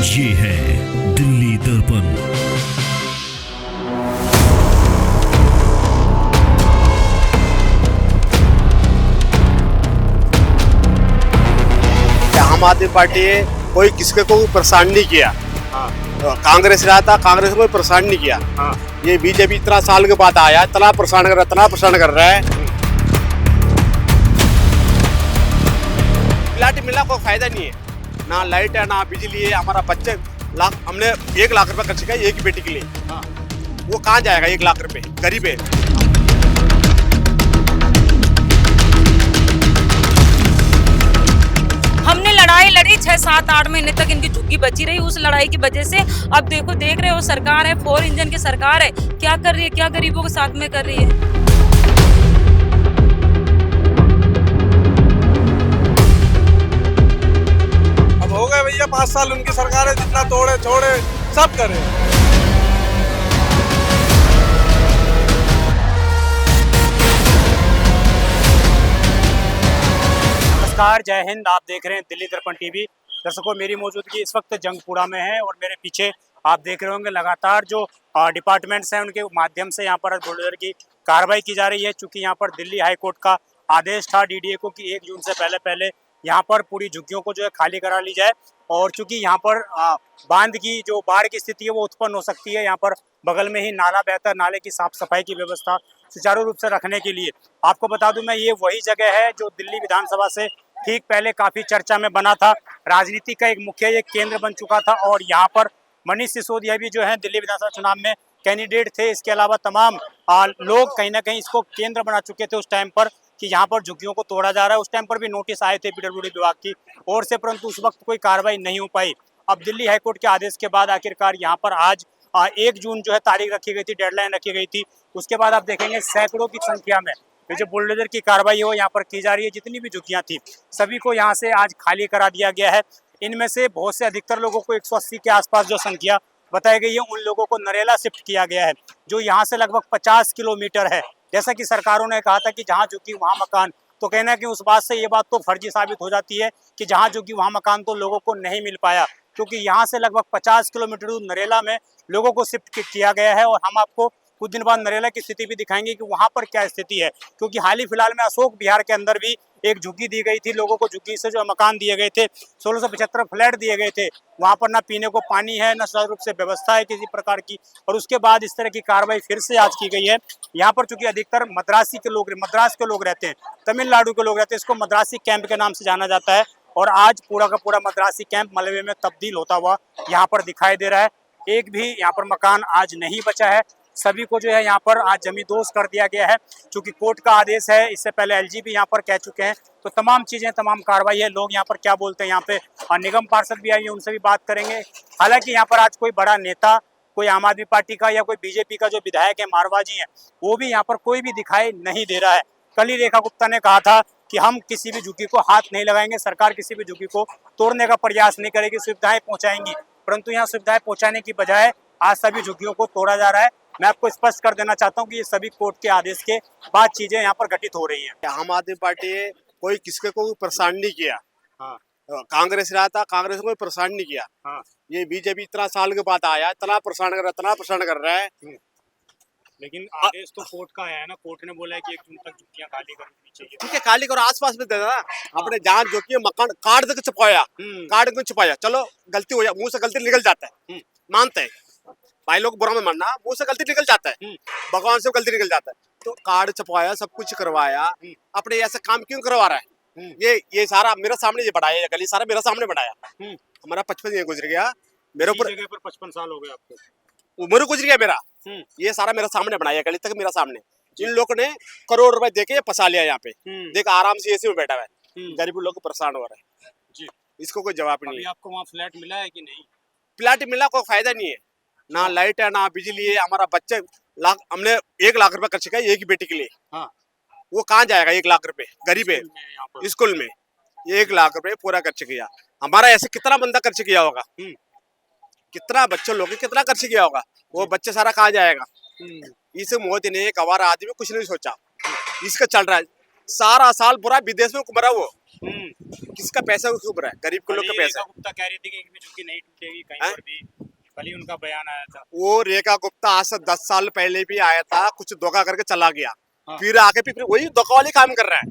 ये है दिल्ली दर्पण। आम आदमी पार्टी कोई किसके को परेशान नहीं किया। कांग्रेस रहा था, कांग्रेस को कोई परेशान नहीं किया। ये बीजेपी इतना साल के बाद आया, इतना परेशान कर रहा है, इतना परेशान कर रहा है। प्लाट मिला कोई फायदा नहीं है, ना लाइट है ना बिजली है। हमारा बच्चे हमने 1 लाख रुपए खर्च किया एक ही बेटी के लिए। वो कहाँ जाएगा 1 लाख रुपए, गरीब है। हमने लड़ाई लड़ी 6-7-8 महीने तक, इनकी झुग्गी बची रही उस लड़ाई की वजह से। अब देखो, देख रहे हो सरकार है, 4 इंजन की सरकार है, क्या कर रही है, क्या गरीबों के साथ में कर रही है। अब हो गए भैया 5 साल उनकी सरकार है, जितना तोड़े छोड़े सब करे। नमस्कार, जय हिंद। आप देख रहे हैं दिल्ली दर्पण टीवी। दर्शकों, मेरी मौजूदगी इस वक्त जंगपुरा में है और मेरे पीछे आप देख रहे होंगे लगातार जो डिपार्टमेंट्स हैं उनके माध्यम से यहाँ पर बुलडोजर की कार्रवाई की जा रही है। चूँकि यहाँ पर दिल्ली हाई कोर्ट का आदेश था डीडीए को कि 1 जून से पहले यहाँ पर पूरी झुग्गियों को जो है खाली करा ली जाए। और चूँकि यहाँ पर बांध की जो बाढ़ की स्थिति है वो उत्पन्न हो सकती है, यहाँ पर बगल में ही नाला बहता है, नाले की साफ सफाई की व्यवस्था सुचारू रूप से रखने के लिए आपको बता दूं मैं, ये वही जगह है जो दिल्ली विधानसभा से ठीक पहले काफी चर्चा में बना था। राजनीति का एक मुख्य ये केंद्र बन चुका था और यहाँ पर मनीष सिसोदिया भी जो है दिल्ली विधानसभा चुनाव में कैंडिडेट थे। इसके अलावा तमाम लोग कहीं ना कहीं इसको केंद्र बना चुके थे उस टाइम पर कि यहाँ पर झुग्गियों को तोड़ा जा रहा है। उस टाइम पर भी नोटिस आए थे पीडब्ल्यूडी विभाग की ओर से, परंतु उस वक्त कोई कार्रवाई नहीं हो पाई। अब दिल्ली हाईकोर्ट के आदेश के बाद आखिरकार यहाँ पर आज 1 जून जो है तारीख रखी गई थी, डेडलाइन रखी गई थी। उसके बाद आप देखेंगे सैकड़ों की संख्या में ये जो बुलडोजर की कार्रवाई हो यहाँ पर की जा रही है। जितनी भी झुग्गियाँ थी सभी को यहाँ से आज खाली करा दिया गया है। इनमें से बहुत से अधिकतर लोगों को 180 के आसपास जो संख्या बताई गई है, उन लोगों को नरेला शिफ्ट किया गया है जो यहाँ से लगभग 50 किलोमीटर है। जैसा कि सरकारों ने कहा था कि जहाँ झुग्गी वहाँ मकान, तो कहना है कि उस बात से ये बात तो फर्जी साबित हो जाती है कि जहाँ झुग्गी वहाँ मकान तो लोगों को नहीं मिल पाया, क्योंकि यहाँ से लगभग 50 किलोमीटर दूर नरेला में लोगों को शिफ्ट किया गया है। और हम आपको कुछ दिन बाद नरेला की स्थिति भी दिखाएंगे कि वहाँ पर क्या स्थिति है, क्योंकि हाल ही फिलहाल में अशोक विहार के अंदर भी एक झुग्गी दी गई थी लोगों को। झुग्गी से जो मकान दिए गए थे, 1675 फ्लैट दिए गए थे, वहाँ पर ना पीने को पानी है, ना सुचारू रूप से व्यवस्था है किसी प्रकार की। और उसके बाद इस तरह की कार्रवाई फिर से आज की गई है। यहाँ पर चूंकि अधिकतर मद्रास के लोग रहते हैं, तमिलनाडु के लोग रहते हैं, इसको मद्रासी कैंप के नाम से जाना जाता है। और आज पूरा का पूरा मद्रासी कैंप मलबे में तब्दील होता हुआ यहाँ पर दिखाई दे रहा है। एक भी यहाँ पर मकान आज नहीं बचा है। सभी को जो है यहाँ पर आज जमींदोज कर दिया गया है, क्योंकि कोर्ट का आदेश है। इससे पहले एलजी भी यहाँ पर कह चुके हैं। तो तमाम चीजें, तमाम कार्रवाई है। लोग यहाँ पर क्या बोलते हैं, यहाँ पे निगम पार्षद भी आएंगे, उनसे भी बात करेंगे। हालांकि यहाँ पर आज कोई बड़ा नेता, कोई आम आदमी पार्टी का या कोई बीजेपी का जो विधायक है, मारवा जी है, वो भी यहाँ पर कोई भी दिखाई नहीं दे रहा है। कल ही रेखा गुप्ता ने कहा था कि हम किसी भी झुग्गी को हाथ नहीं लगाएंगे, सरकार किसी भी झुग्गी को तोड़ने का प्रयास नहीं करेगी, सुविधाएं पहुंचाएंगी। परंतु यहाँ सुविधाएं पहुंचाने की बजाय आज सभी झुग्गियों को तोड़ा जा रहा है। मैं आपको स्पष्ट कर देना चाहता हूँ कि ये सभी कोर्ट के आदेश के बाद चीजें यहाँ पर घटित हो रही हैं। आम आदमी पार्टी कोई किसके को परेशान नहीं किया। कांग्रेस रहा था, कांग्रेस को कोई परेशान नहीं किया। ये बीजेपी इतना साल के बाद आया, इतना परेशान कर रहा है, इतना परेशान कर रहा है। लेकिन आदेश तो कोर्ट का आया है ना, कोर्ट ने बोला है कि 1 जून तक झुग्गियाँ खाली करनी चाहिए। ठीक है, खाली करो, आसपास में दे देना। अपने जहाँ जो कि मकान कार्ड तक छुपाया, कार्ड को छुपाया, चलो गलती हो जाए, मुंह से गलती निकल जाता है, मानते हैं भाई लोग, बुरा में मानना, मुंह से गलती निकल जाता है, भगवान से गलती निकल जाता है। तो कार्ड छपवाया, सब कुछ करवाया, अपने ऐसा काम क्यों करवा रहा है? ये सारा मेरा सामने ये बनाया, ये गली सारा मेरा सामने बनाया। हमारा 55 ये गुजर गया, मेरे ऊपर 55 साल हो गए आपको, उम्र गुजर गया मेरा। ये सारा मेरा सामने बनाया, गली तक मेरा सामने। इन लोगों ने करोड़ रुपए देके ये फंसा लिया यहाँ पे। देख आराम से एसी में बैठा हुआ है, गरीब लोग परेशान हो रहे हैं जी। इसको कोई जवाब नहीं है। आपको वहाँ फ्लैट मिला है कि नहीं? फ्लैट मिला, कोई फायदा नहीं है, ना लाइट है ना बिजली है। हमारा बच्चे हमने 1 लाख रुपए खर्च किया एक ही बेटी के लिए। वो कहाँ जाएगा 1 लाख रुपए, गरीब है। स्कूल में 1 लाख रुपए पूरा खर्च किया। हमारा ऐसे कितना बंदा खर्च किया होगा, कितना बच्चों लोग कितना खर्च किया होगा, वो बच्चे सारा कहाँ जाएगा। इस मोदी ने एक हमारा आदमी कुछ नहीं सोचा, इसका चल रहा है सारा साल पूरा विदेश में घूम रहा वो। किसका पैसा डूब रहा है? गरीब के लोग का कल ही पैसा रेखा गुप्ता कह रही थी कि एक भी झुग्गी नहीं टूटेगी कहीं हैं? पर भी। कल ही उनका बयान आया था। वो रेखा गुप्ता आज से 10 साल पहले भी आया था, कुछ धोखा करके चला गया, हाँ। फिर आके फिर वही धोखा वाली काम कर रहा है।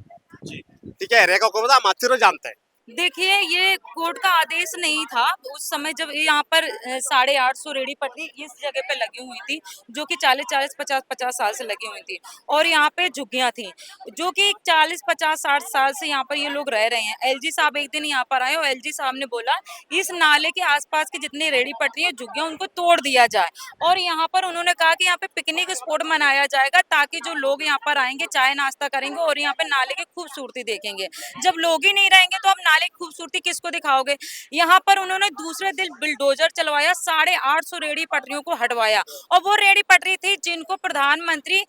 जी। ठीक है, रेखा गुप्ता हम अच्छी तरह जानते हैं। देखिए, ये कोर्ट का आदेश नहीं था उस समय जब यहाँ पर 850 रेहड़ी पटरी इस जगह पे लगी हुई थी, जो कि 40-40, 50-50 साल से लगी हुई थी, और यहाँ पे झुग्गियां थी जो कि 40, 50, 60 साल से यहाँ पर ये लोग रह रहे हैं। एलजी साहब एक दिन यहाँ पर आए और एलजी साहब ने बोला इस नाले के आसपास के जितने रेहड़ी पटरी है झुग्गियां उनको तोड़ दिया जाए, और यहाँ पर उन्होंने कहा कि यहाँ पे पिकनिक स्पॉट मनाया जाएगा ताकि जो लोग यहाँ पर आएंगे चाय नाश्ता करेंगे और यहाँ पे नाले की खूबसूरती देखेंगे। जब लोग ही नहीं रहेंगे तो अब नाले की खूबसूरती किसको दिखाओगे? यहाँ पर उन्होंने दूसरे दिन बुलडोजर चलवाया, 850 रेहड़ी पटरियों को हटवाया, और वो रेहड़ी पटरी थी जिनको प्रधानमंत्री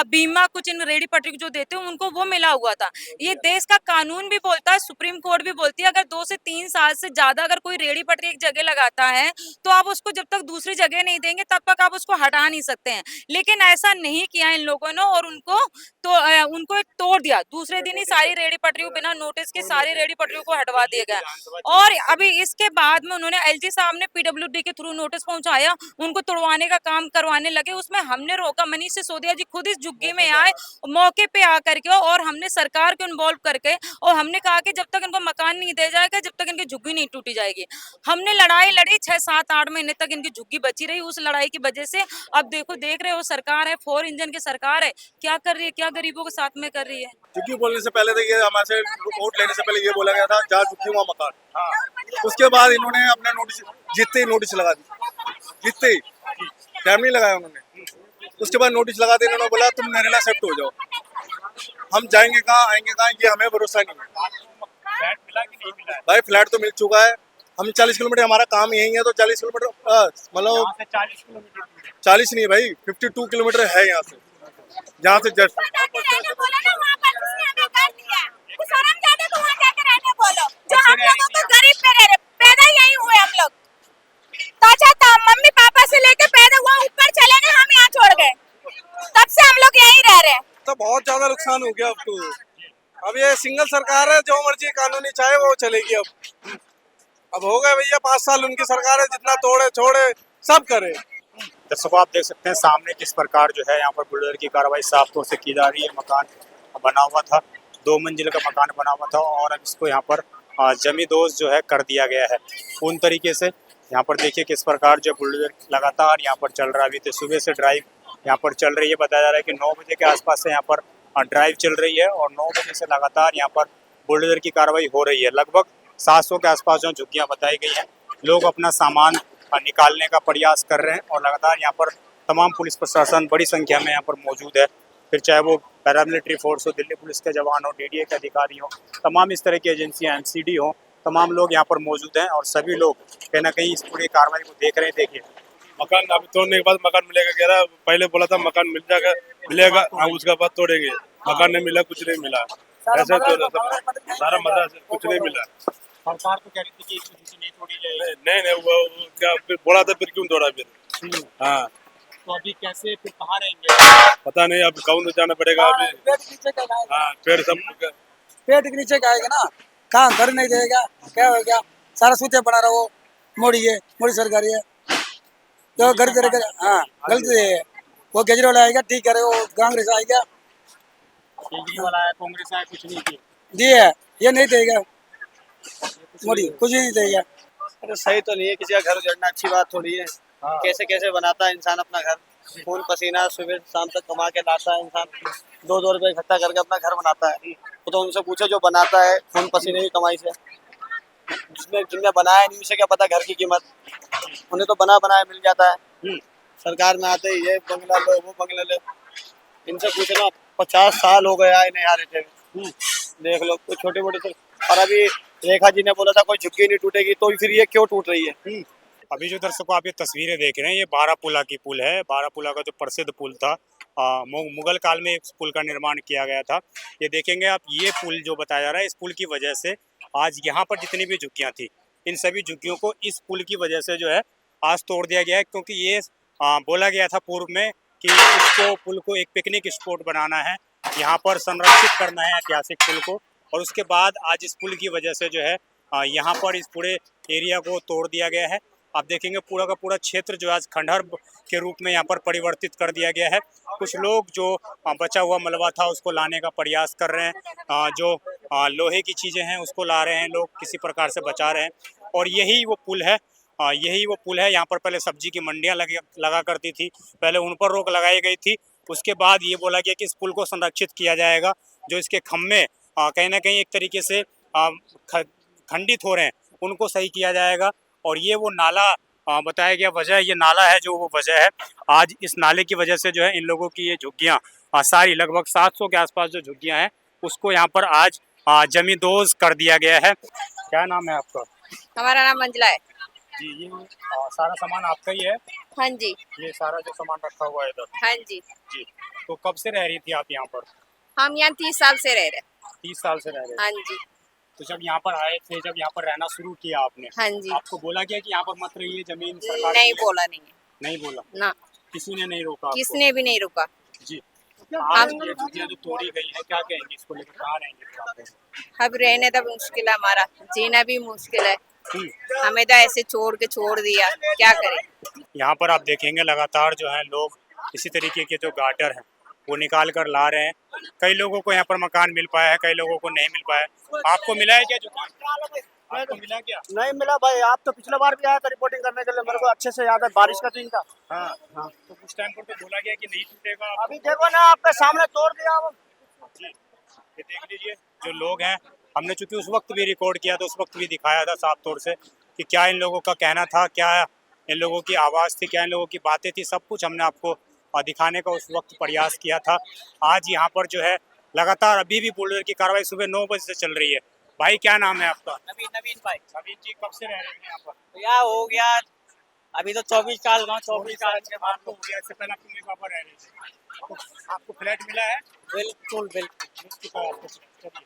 बीमा कुछ इन रेहड़ी पटरी को जो देते हैं उनको वो मिला हुआ था। ये देश का कानून भी बोलता है, सुप्रीम कोर्ट भी बोलती है, अगर 2 से 3 साल से ज्यादा अगर कोई रेहड़ी पटरी एक जगह लगाता है तो आप उसको जब तक दूसरी जगह नहीं देंगे तब तक आप उसको हटा नहीं सकते हैं। लेकिन ऐसा नहीं किया इन लोगों ने और उनको तोड़ दिया। दूसरे दिन ही सारी रेहड़ी पटरियों बिना नोटिस के सारी रेहड़ी पटरियों को हटवा दिया गया, और अभी इसके बाद में उन्होंने एलजी साहब ने पीडब्ल्यूडी के थ्रू नोटिस पहुंचाया, उनको तोड़वाने का काम करवाने लगे। उसमें हमने रोका, मनीष सिसोदिया जी खुद इस झुग्गी में आए मौके पे आकर के, और हमने सरकार को इन्वॉल्व करके, और हमने कहा कि जब तक इनको मकान नहीं दिया जाएगा जब तक इनकी झुग्गी नहीं टूटी जाएगी। हमने लड़ाई लड़ी, 6, 7, 8 महीने तक इनकी झुग्गी बची रही। उस लड़ाई की वजह से अब देख रहे हो सरकार है, 4 इंजन की सरकार है, क्या कर रही है, क्या गरीबों के साथ में कर रही है। झुग्गी बोलने से पहले तो ये हमारे से वोट लेने से पहले ये बोला गया था जहाँ झुग्गी वहाँ मकान। उसके बाद इन्होंने अपना नोटिस जीतते ही नोटिस लगा दी, जीतते ही टाइम नहीं लगाया उन्होंने। उसके बाद नोटिस लगा दिया, इन्होंने बोला तुम नरेला शिफ्ट हो जाओ। हम जाएंगे कहाँ, आएंगे कहाँ, ये हमें भरोसा नहीं है। फ्लैट मिला कि नहीं मिला? भाई फ्लैट तो मिल चुका है, हम 40 किलोमीटर, हमारा काम यही है, तो 40 किलोमीटर मतलब यहाँ से 40 किलोमीटर दूर है। 40 नहीं भाई 52 किलोमीटर है यहाँ से, जहाँ से जस्ट मम्मी पापा से लेके पैदा हुआ ऊपर चले गए, हम यहाँ छोड़ गए, तब से हम लोग यहीं रह रहे हैं। तो बहुत ज्यादा नुकसान हो गया अब तो। अब ये सिंगल सरकार है, जो मर्जी कानूनी चाहे वो चलेगी। अब हो गए भैया 5 साल उनकी सरकार है, जितना तोड़े छोड़े सब करे। दर्शकों, आप देख सकते हैं सामने किस प्रकार जो है यहाँ पर बुलडोजर की कार्रवाई साफ तौर से की जा रही है। मकान बना हुआ था, 2 मंजिल का मकान बना हुआ था, और अब इसको यहाँ पर जमींदोज जो है कर दिया गया है पूर्ण तरीके से। यहाँ पर देखिए किस प्रकार जो बुलडोजर लगातार यहाँ पर चल रहा है। अभी तो सुबह से ड्राइव यहाँ पर चल रही है। बताया जा रहा है कि 9 बजे के आसपास से यहाँ पर ड्राइव चल रही है, और 9 बजे से लगातार यहाँ पर बुलडोजर की कार्रवाई हो रही है। लगभग 700 के आसपास जो झुग्गियाँ बताई गई हैं, लोग अपना सामान निकालने का प्रयास कर रहे हैं, और लगातार यहाँ पर तमाम पुलिस प्रशासन बड़ी संख्या में यहाँ पर मौजूद है। फिर चाहे वो पैरामिलिट्री फोर्स हो, दिल्ली पुलिस के जवान हो, डीडीए के अधिकारी हो, तमाम इस तरह की एजेंसियाँ, एमसीडी हो, तमाम लोग यहाँ पर मौजूद हैं, और सभी लोग कहीं ना कहीं इस पूरी कार्रवाई को देख रहे हैं। देखिए मकान अभी तोड़ने के बाद मकान मिलेगा, कह रहा पहले बोला था मकान मिल जाएगा, मिलेगा, उसके बाद तोड़ेंगे। मकान नहीं मिला, कुछ नहीं मिला, ऐसा तो सारा मजा कुछ नहीं मिला। सरकार तो कह रही थी कि एक झुग्गी नहीं तोड़ी जाएगी। नहीं वो क्या फिर बोला था, फिर क्यों तोड़ा फिर? हाँ तो अभी कैसे फिर कहाँ रहेंगे? पता नहीं, अब गाँव में जाना पड़ेगा अभी। हाँ पेड़ सब पेट के नीचे आएगा ना, कहाँ घर नहीं देगा, क्या हो गया, सारा सूचे बना रहा वो मोड़ी है, मोड़ी सरकारी है, तो घर दे हाँ गलती है। वो केजरीवाल आएगा ठीक करे, वो कांग्रेस आएगा, केजरीवाल आया, कांग्रेस आया, कुछ नहीं किया, दिए ये नहीं देगा, मोदी कुछ नहीं देगा। अरे सही तो नहीं है, किसी का घर उजड़ना अच्छी बात थोड़ी है। कैसे कैसे बनाता है इंसान अपना घर, खून पसीना सुबह शाम तक कमा के लाता है इंसान, 2-2 रुपए इकट्ठा करके अपना घर बनाता है। वो तो उनसे पूछो जो बनाता है खून पसीने की कमाई से, जिनने बनाया नहीं उसे क्या पता घर की कीमत, उन्हें तो बना बनाया मिल जाता है। सरकार में आते ही ये बंगला लो वो बंगला लो, इनसे पूछना 50 साल हो गया इन्हें यहाँ रहते हुए, देख लो कोई छोटे मोटे से। और अभी रेखा जी ने बोला था कोई झुग्गी नहीं टूटेगी, तो फिर ये क्यों टूट रही है? अभी जो दर्शकों आप ये तस्वीरें देख रहे हैं, ये बारापुला की पुल है। बारापुला का जो प्रसिद्ध पुल था, मुगल काल में इस पुल का निर्माण किया गया था। ये देखेंगे आप, ये पुल जो बताया जा रहा है, इस पुल की वजह से आज यहाँ पर जितनी भी झुग्गियाँ थी, इन सभी झुग्गियों को इस पुल की वजह से जो है आज तोड़ दिया गया है। क्योंकि ये बोला गया था पूर्व में कि इसको पुल को एक पिकनिक स्पॉट बनाना है, यहाँ पर संरक्षित करना है ऐतिहासिक पुल को, और उसके बाद आज इस पुल की वजह से जो है यहाँ पर इस पूरे एरिया को तोड़ दिया गया है। आप देखेंगे पूरा का पूरा क्षेत्र जो आज खंडहर के रूप में यहाँ पर परिवर्तित कर दिया गया है। कुछ लोग जो बचा हुआ मलबा था उसको लाने का प्रयास कर रहे हैं, जो लोहे की चीज़ें हैं उसको ला रहे हैं, लोग किसी प्रकार से बचा रहे हैं। और यही वो पुल है, यही वो पुल है। यहाँ पर पहले सब्जी की मंडियाँ लगा करती थी, पहले उन पर रोक लगाई गई थी। उसके बाद ये बोला गया कि इस पुल को संरक्षित किया जाएगा, जो इसके खम्भे कहीं ना कहीं एक तरीके से खंडित हो रहे हैं उनको सही किया जाएगा। और ये वो नाला बताया गया वजह, ये नाला है जो वो वजह है। आज इस नाले की वजह से जो है इन लोगों की ये झुग्गियाँ सारी लगभग 700 के आसपास जो झुग्गियाँ हैं उसको यहाँ पर आज जमींदोज कर दिया गया है। क्या नाम है आपका? हमारा नाम मंजिला है जी। ये सारा सामान आपका ही है? हाँ जी। ये सारा जो सामान रखा हुआ है इधर? हाँ जी। जी। तो कब से रह रही थी आप यहाँ पर? हम यहाँ 30 साल से रह रहे। 30 साल से रह रहे? हाँ जी। तो जब यहाँ पर आए थे, जब यहाँ पर रहना शुरू किया आपने, हाँ जी। आपको बोला गया कि यहाँ पर मत रहिए, जमीन सरकार नहीं बोला नहीं है। नहीं बोला ना, किसी ने नहीं रोका आपको? किसने भी नहीं रुका। जी। आज ये झुग्गियाँ जो तोड़ी गई है, क्या कहेंगे इसको लेकर, कहाँ रहेंगे फिर आप? अब रहने तो मुश्किल है, हमारा जीना भी मुश्किल है। हमें तो ऐसे छोड़ दिया, क्या करें। यहाँ पर आप देखेंगे लगातार जो है लोग इसी तरीके के जो गाटर हैं वो निकाल कर ला रहे हैं। कई लोगों को यहाँ पर मकान मिल पाया है, कई लोगों को नहीं मिल पाया है। आपको मिला है क्या झुग्गी? आपको मिला क्या? नहीं मिला भाई, आप तो पिछले बार भी आया था रिपोर्टिंग करने के लिए, मेरे को अच्छे से याद है, बारिश का दिन था। हाँ हाँ। तो कुछ टाइम पर तो बोला गया कि नहीं टूटेगा। अभी देखो ना, आपके सामने तोड़ दिया वो। जी, ये देख लीजिए जो लोग हैं, हमने चूंकि उस वक्त भी रिकॉर्ड किया तो उस वक्त भी दिखाया था साफ तौर से कि क्या इन लोगों का कहना था, क्या इन लोगों की आवाज़ थी, क्या इन लोगों की बातें थी, सब कुछ हमने आपको दिखाने का उस वक्त प्रयास किया था। आज यहाँ पर जो है लगातार अभी भी बुलडोजर की कार्रवाई सुबह 9 बजे से चल रही है। भाई क्या नाम है आपका? नवीन भाई। नवीन जी, कब से रह रहे हैं यहाँ पर? यहाँ हो गया अभी तो 24 साल, 24 साल के बाद तो हो गया। इससे पहले आपके मम्मी पापा रह रहे थे, आपको फ्लैट मिला है? बिल्कुल मिल चुका है आपको? चलिए,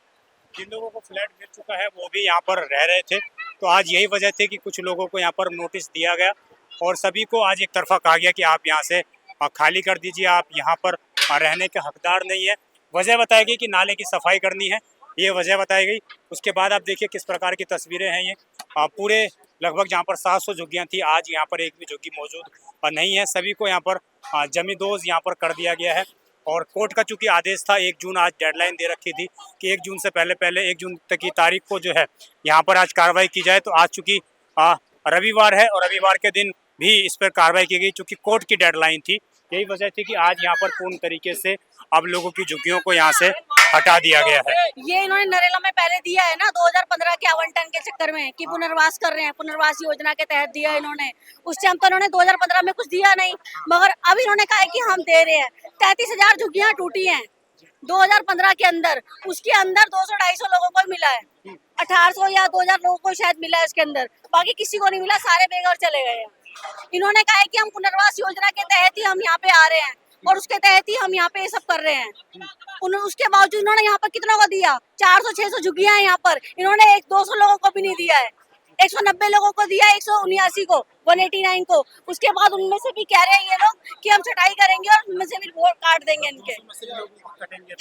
जिन लोगों को फ्लैट मिल चुका है वो भी यहाँ पर रह रहे थे। तो आज यही वजह थी कि कुछ लोगों को यहाँ पर नोटिस दिया गया और सभी को आज एक तरफा कहा गया कि आप यहाँ से खाली कर दीजिए, आप यहाँ पर रहने के हकदार नहीं है। वजह बताई गई कि नाले की सफाई करनी है, ये वजह बताई गई। उसके बाद आप देखिए किस प्रकार की तस्वीरें हैं ये। पूरे लगभग जहाँ पर 700 झुग्गियाँ थी, आज यहाँ पर एक भी झुग्गी मौजूद नहीं है। सभी को यहाँ पर जमींदोज यहाँ पर कर दिया गया है। और कोर्ट का चूँकि आदेश था 1 जून, आज डेडलाइन दे रखी थी कि 1 जून से पहले 1 जून तक की तारीख को जो है यहाँ पर आज कार्रवाई की जाए। तो आज चूँकि रविवार है और रविवार के दिन भी इस पर कार्रवाई की गई चूँकि कोर्ट की डेडलाइन थी। यही वजह थी कि आज यहाँ पर पूर्ण तरीके से अब लोगों की झुग्गियों को यहाँ से हटा दिया गया है। ये इन्होंने नरेला में पहले दिया है ना 2015 के आवंटन के चक्कर में कि पुनर्वास कर रहे हैं, पुनर्वास योजना के तहत दिया इन्होंने। उस टाइम तो इन्होंने 2015 में कुछ दिया नहीं, मगर अब इन्होंने कहा है कि हम दे रहे हैं। 33,000 झुग्गियाँ टूटी हैं 2015 के अंदर, उसके अंदर 200-250 लोगों को मिला है, 1800 या 2000 लोगों को शायद मिला है इसके अंदर, बाकी किसी को नहीं मिला, सारे बेघर चले गए हैं। इन्होंने कहा है कि हम पुनर्वास योजना के तहत ही हम यहाँ पे आ रहे हैं और उसके तहत ही हम यहाँ पे ये सब कर रहे हैं। उसके बावजूद इन्होंने यहाँ पर कितना को दिया? 400-600 झुग्गियां हैं यहाँ पर, इन्होंने 200 लोगों को भी नहीं दिया है। 190 लोगों को दिया, 179 को, 189 को। उसके बाद उनमें से भी कह रहे हैं ये लोग कि हम छटाई करेंगे और उनमें से भी वोट काट देंगे इनके।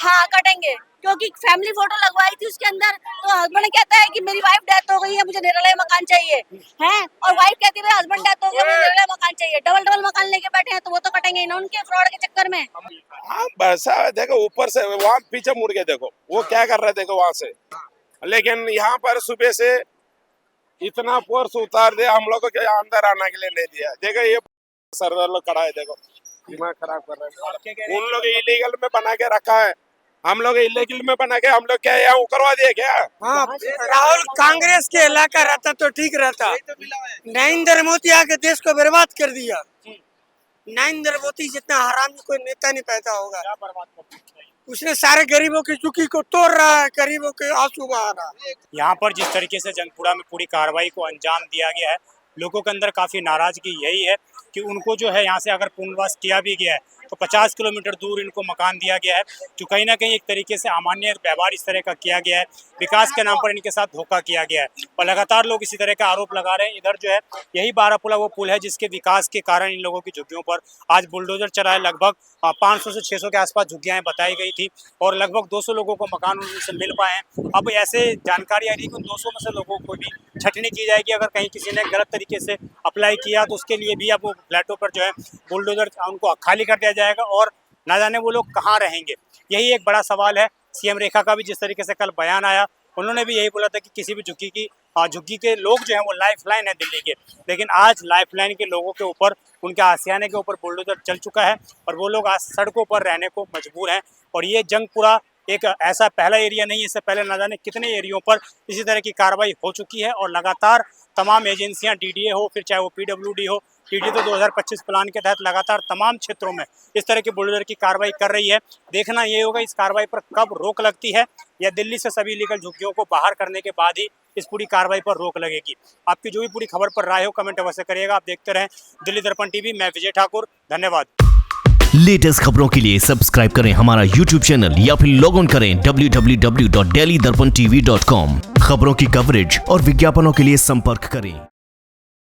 हाँ कटेंगे, क्योंकि फैमिली फोटो लगवाई थी उसके अंदर, तो हस्बैंड कहता है कि मेरी वाइफ डेथ हो गई है, मुझे निराला मकान चाहिए है, और वाइफ कहती है हस्बैंड डेथ हो गया, मुझे निराला मकान चाहिए। डबल मकान लेके बैठे हैं, तो वो तो कटेंगे ना उनके फ्रॉड के चक्कर में। हाँ बरसा देखो ऊपर से वहाँ पीछे मुड़ के देखो वो क्या कर रहे थे देखो वहाँ से, लेकिन यहाँ पर सुबह से इतना फोर्स उतार दिया हम लोग को अंदर आने के लिए नहीं दिया। देखो ये सरदार लोग खड़ा है, देखो दिमाग खराब कर रहे हैं। उन लोग इलीगल में बना के रखा है, हम लोग इलीगल में बना के हम लोग क्या यहाँ करवा दिए क्या? हाँ, राहुल कांग्रेस के इलाका रहता तो ठीक रहता। नरेंद्र मोदी आके देश को बर्बाद कर दिया। नरेंद्र मोदी जितना हरामी कोई नेता नहीं पैदा होगा। उसने सारे गरीबों की झुग्गी को तोड़ रहा है, गरीबों के आंसू बहा रहा है। यहाँ पर जिस तरीके से जंगपुरा में पूरी कार्रवाई को अंजाम दिया गया है लोगों के अंदर काफ़ी नाराज़गी यही है कि उनको जो है यहाँ से अगर पुनर्वास किया भी गया है तो 50 किलोमीटर दूर इनको मकान दिया गया है, जो कहीं ना कहीं एक तरीके से अमान्य व्यवहार इस तरह का किया गया है, विकास के नाम पर इनके साथ धोखा किया गया है। और लगातार लोग इसी तरह का आरोप लगा रहे हैं। इधर जो है यही बारापुला वो पुल है जिसके विकास के कारण इन लोगों की झुग्गियों पर आज बुलडोजर चला है। लगभग 500 से 600 के आसपास झुग्गियाँ बताई गई थी और लगभग 200 लोगों को मकान उनसे मिल पाए हैं। अब ऐसे जानकारी आ रही है कि उन 200 में से लोगों को भी छटनी की जाएगी। अगर कहीं किसी ने गलत तरीके से अप्लाई किया तो उसके लिए भी अब वो फ्लैटों पर जो है बुलडोजर उनको खाली कर दिया जाएगा और ना जाने वो लोग कहाँ रहेंगे। यही एक बड़ा सवाल है। सीएम रेखा का भी जिस तरीके से कल बयान आया, उन्होंने भी यही बोला था कि किसी भी झुग्गी के लोग जो हैं वो लाइफ लाइन है दिल्ली के, लेकिन आज लाइफ लाइन के लोगों के ऊपर, उनके आशियाने के ऊपर बुलडोजर चल चुका है और वो लोग आज सड़कों पर रहने को मजबूर हैं। और ये जंगपुरा एक ऐसा पहला एरिया नहीं है, इससे पहले न जाने कितने एरियो पर इसी तरह की कार्रवाई हो चुकी है और लगातार तमाम एजेंसियां, डीडीए हो, फिर चाहे वो पीडब्ल्यूडी हो, टीडी तो 2025 प्लान के तहत लगातार तमाम क्षेत्रों में इस तरह की बुलडोजर की कार्रवाई कर रही है। देखना ये होगा इस कार्रवाई पर कब रोक लगती है या दिल्ली से सभी लीगल झुग्गियों को बाहर करने के बाद ही इस पूरी कार्रवाई पर रोक लगेगी। आपकी जो भी पूरी खबर पर राय हो कमेंट अवश्य करिएगा। आप देखते रहें दिल्ली दर्पण टीवी। मैं विजय ठाकुर, धन्यवाद। लेटेस्ट खबरों के लिए सब्सक्राइब करें हमारा YouTube चैनल या फिर लॉग ऑन करें www.delhidarpantv.com। खबरों की कवरेज और विज्ञापनों के लिए संपर्क करें।